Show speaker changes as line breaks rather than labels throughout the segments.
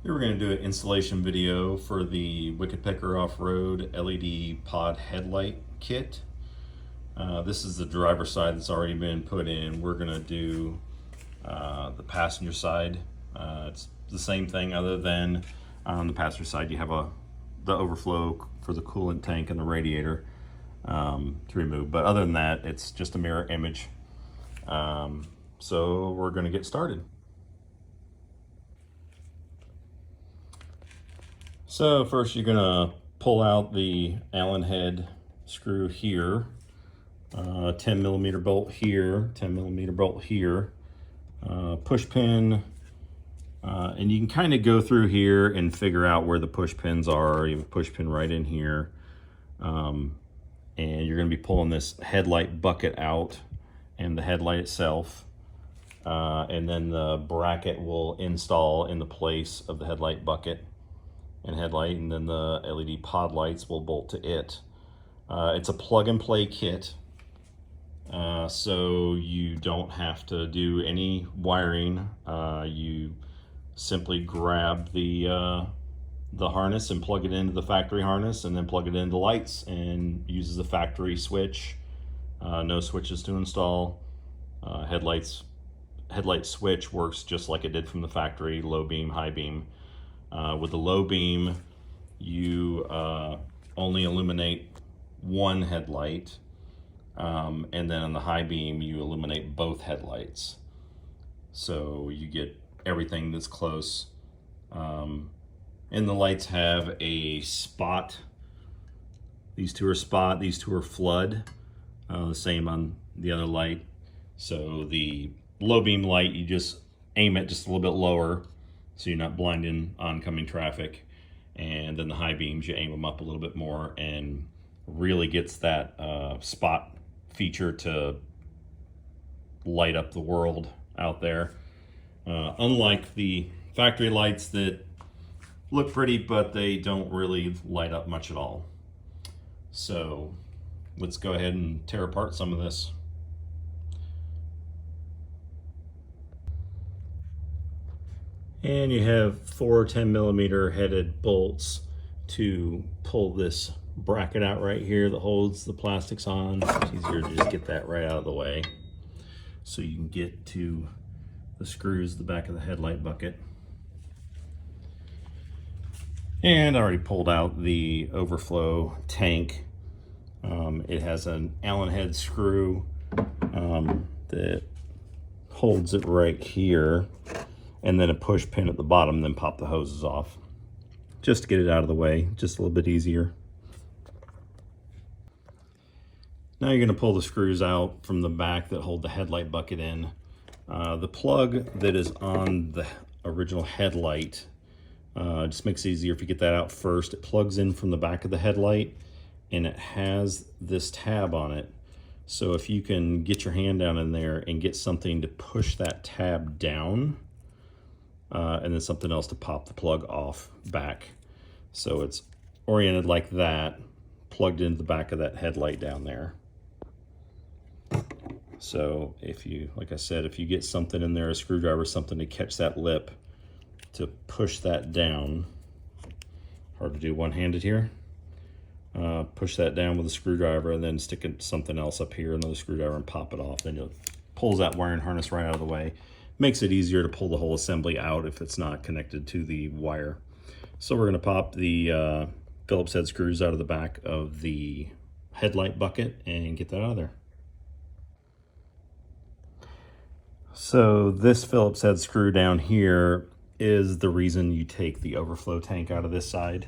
Here we're going to do an installation video for the Wicked Pecker Offroad LED pod headlight kit. This is the driver side that's already been put in. We're going to do the passenger side. It's the same thing other than on the passenger side you have the overflow for the coolant tank and the radiator to remove. But other than that, it's just a mirror image. So we're going to get started. So first you're gonna pull out the Allen head screw here, 10 millimeter bolt here, 10 millimeter bolt here, push pin, and you can kind of go through here and figure out where the push pins are. You have a push pin right in here, and you're gonna be pulling this headlight bucket out and the headlight itself, and then the bracket will install in the place of the headlight bucket and headlight, and then the LED pod lights will bolt to it. It's a plug and play kit, so you don't have to do any wiring. You simply grab the harness and plug it into the factory harness, and then plug it into the lights, and uses the factory switch. No switches to install. Headlight switch works just like it did from the factory, low beam, high beam. With the low beam, you only illuminate one headlight, and then on the high beam, you illuminate both headlights. So you get everything that's close. And the lights have a spot. These two are spot, these two are flood. The same on the other light. So the low beam light, you just aim it just a little bit lower, so you're not blinding oncoming traffic. And then the high beams, you aim them up a little bit more and really gets that spot feature to light up the world out there. Unlike the factory lights that look pretty, but they don't really light up much at all. So let's go ahead and tear apart some of this. And you have 4 10 millimeter headed bolts to pull this bracket out right here that holds the plastics on. It's easier to just get that right out of the way so you can get to the screws at the back of the headlight bucket. And I already pulled out the overflow tank. It has an Allen head screw that holds it right here, and then a push pin at the bottom, then pop the hoses off. Just to get it out of the way, just a little bit easier. Now you're gonna pull the screws out from the back that hold the headlight bucket in. The plug that is on the original headlight, just makes it easier if you get that out first. It plugs in from the back of the headlight, and it has this tab on it. So if you can get your hand down in there and get something to push that tab down, and then something else to pop the plug off back. So it's oriented like that, plugged into the back of that headlight down there. So if you, like I said, if you get something in there, a screwdriver, something to catch that lip, to push that down, hard to do one-handed here, push that down with a screwdriver, and then stick something else up here, another screwdriver, and pop it off. Then it pulls that wiring harness right out of the way. Makes it easier to pull the whole assembly out if it's not connected to the wire. So we're going to pop the Phillips head screws out of the back of the headlight bucket and get that out of there. So this Phillips head screw down here is the reason you take the overflow tank out of this side.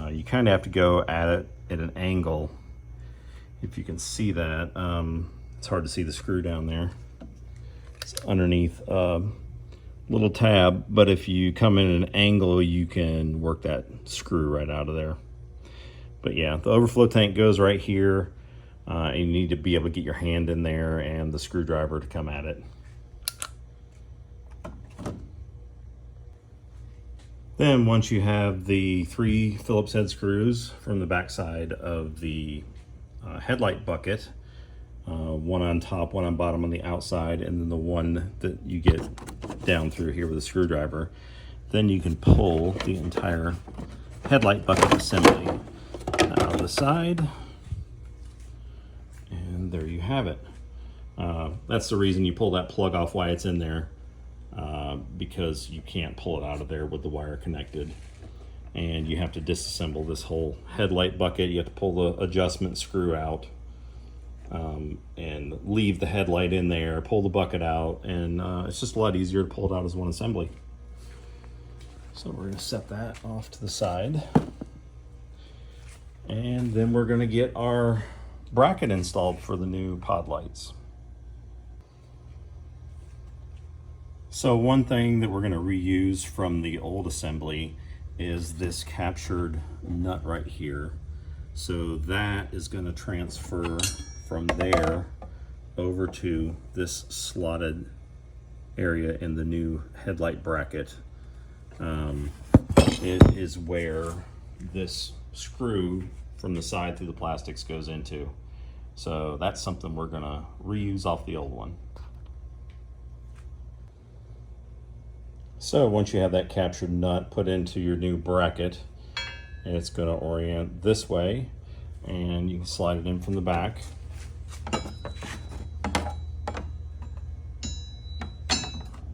You kind of have to go at it at an angle. If you can see that, it's hard to see the screw down there. It's underneath a little tab, but if you come in at an angle, you can work that screw right out of there. But yeah, the overflow tank goes right here. And you need to be able to get your hand in there and the screwdriver to come at it. Then once you have the 3 Phillips head screws from the back side of the headlight bucket, one on top, one on bottom on the outside, and then the one that you get down through here with a screwdriver. then you can pull the entire headlight bucket assembly out of the side, and there you have it. That's the reason you pull that plug off, why it's in there, because you can't pull it out of there with the wire connected. And you have to disassemble this whole headlight bucket. You have to pull the adjustment screw out, and leave the headlight in there, pull the bucket out, and it's just a lot easier to pull it out as one assembly. So we're going to set that off to the side, and then we're going to get our bracket installed for the new pod lights. So one thing that we're going to reuse from the old assembly is this captured nut right here. So that is going to transfer from there over to this slotted area in the new headlight bracket. It is where this screw from the side through the plastics goes into. So that's something we're going to reuse off the old one. So once you have that captured nut put into your new bracket, it's going to orient this way, and you can slide it in from the back.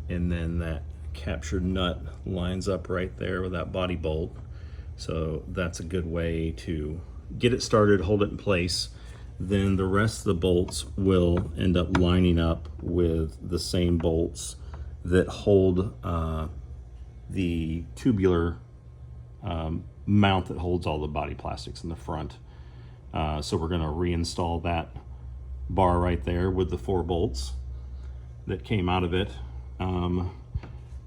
And then that captured nut lines up right there with that body bolt. So that's a good way to get it started, hold it in place. Then the rest of the bolts will end up lining up with the same bolts that hold the tubular mount that holds all the body plastics in the front. So we're going to reinstall that bar right there with the 4 bolts that came out of it.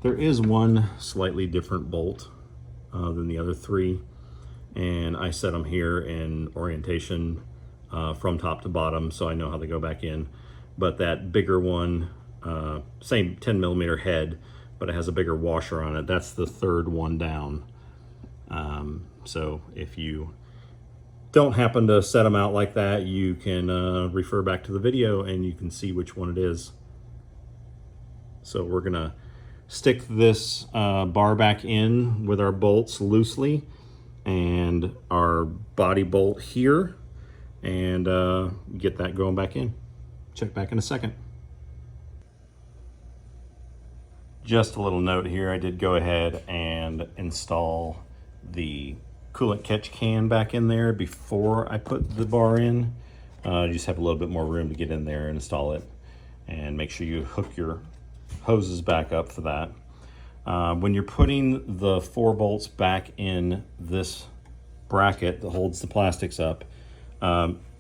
There is one slightly different bolt than the other 3, and I set them here in orientation from top to bottom, so I know how they go back in. But that bigger one, same 10 millimeter head, but it has a bigger washer on it. That's the 3rd one down. So if you don't happen to set them out like that, you can refer back to the video and you can see which one it is. So we're gonna stick this bar back in with our bolts loosely and our body bolt here, and get that going back in. Check back in a second. Just a little note here, I did go ahead and install the coolant catch can back in there before I put the bar in. You just have a little bit more room to get in there and install it, and make sure you hook your hoses back up for that. When you're putting the 4 bolts back in this bracket that holds the plastics up,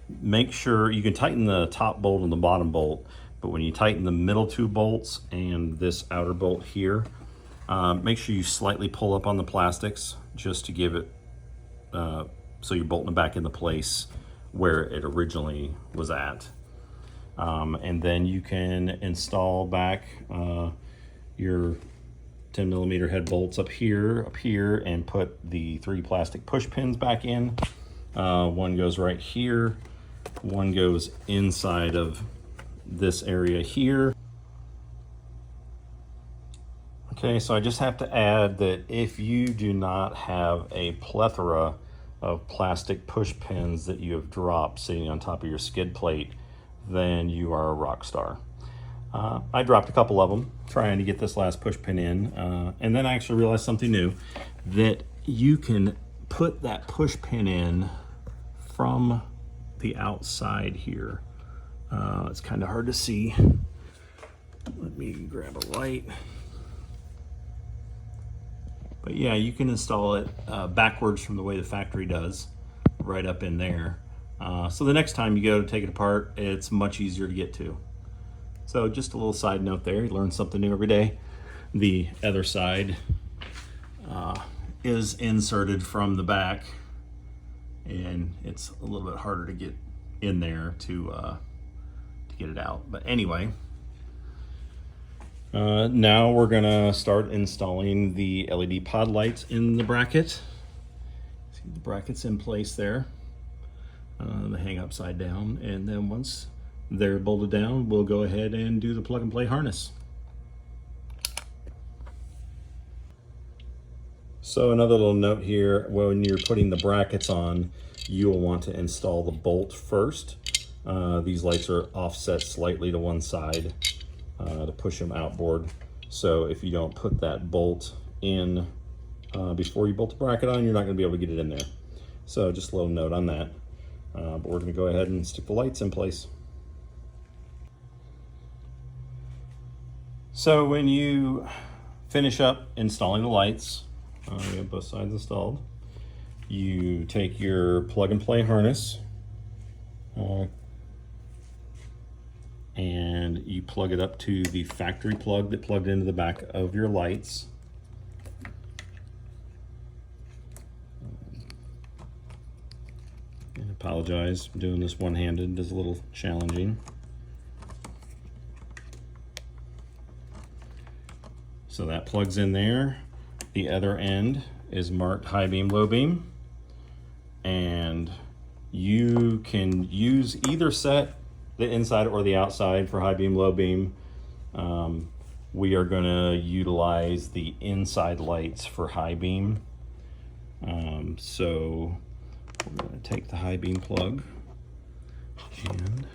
make sure you can tighten the top bolt and the bottom bolt, but when you tighten the middle 2 bolts and this outer bolt here, make sure you slightly pull up on the plastics just to give it so you're bolting it back into place where it originally was at. And then you can install back your 10 millimeter head bolts up here, and put the 3 plastic push pins back in. One goes right here, one goes inside of this area here. Okay, so I just have to add that if you do not have a plethora of plastic push pins that you have dropped sitting on top of your skid plate, then you are a rock star. I dropped a couple of them trying to get this last push pin in, and then I actually realized something new, that you can put that push pin in from the outside here. It's kind of hard to see. Let me grab a light. But yeah, you can install it backwards from the way the factory does, right up in there. So the next time you go to take it apart, it's much easier to get to. So just a little side note there, you learn something new every day. The other side is inserted from the back, and it's a little bit harder to get in there to get it out. But anyway, now we're gonna start installing the LED pod lights in the bracket. See, the bracket's in place there. They hang upside down, and then once they're bolted down, we'll go ahead and do the plug and play harness. So another little note here, when you're putting the brackets on, you will want to install the bolt first. These lights are offset slightly to one side to push them outboard. So if you don't put that bolt in before you bolt the bracket on, you're not going to be able to get it in there. So just a little note on that. But we're going to go ahead and stick the lights in place. So when you finish up installing the lights, we have both sides installed, you take your plug and play harness and you plug it up to the factory plug that plugged into the back of your lights. And apologize, I'm doing this one-handed, it's a little challenging. So that plugs in there. The other end is marked high beam, low beam, and you can use either set, the inside or the outside, for high beam, low beam. We are going to utilize the inside lights for high beam. So we're going to take the high beam plug and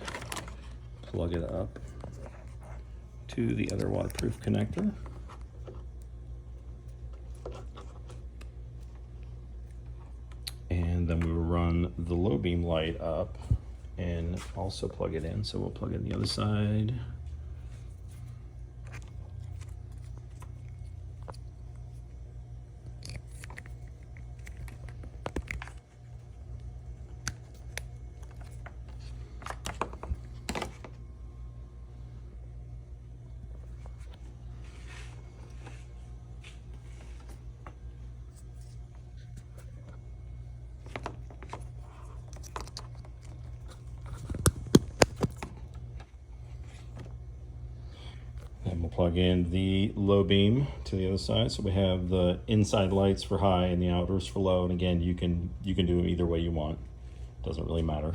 plug it up to the other waterproof connector. And then we will run the low beam light up and also plug it in. So we'll plug it in the other side. And we'll plug in the low beam to the other side. So we have the inside lights for high and the outdoors for low. And again, you can do them either way you want. Doesn't really matter.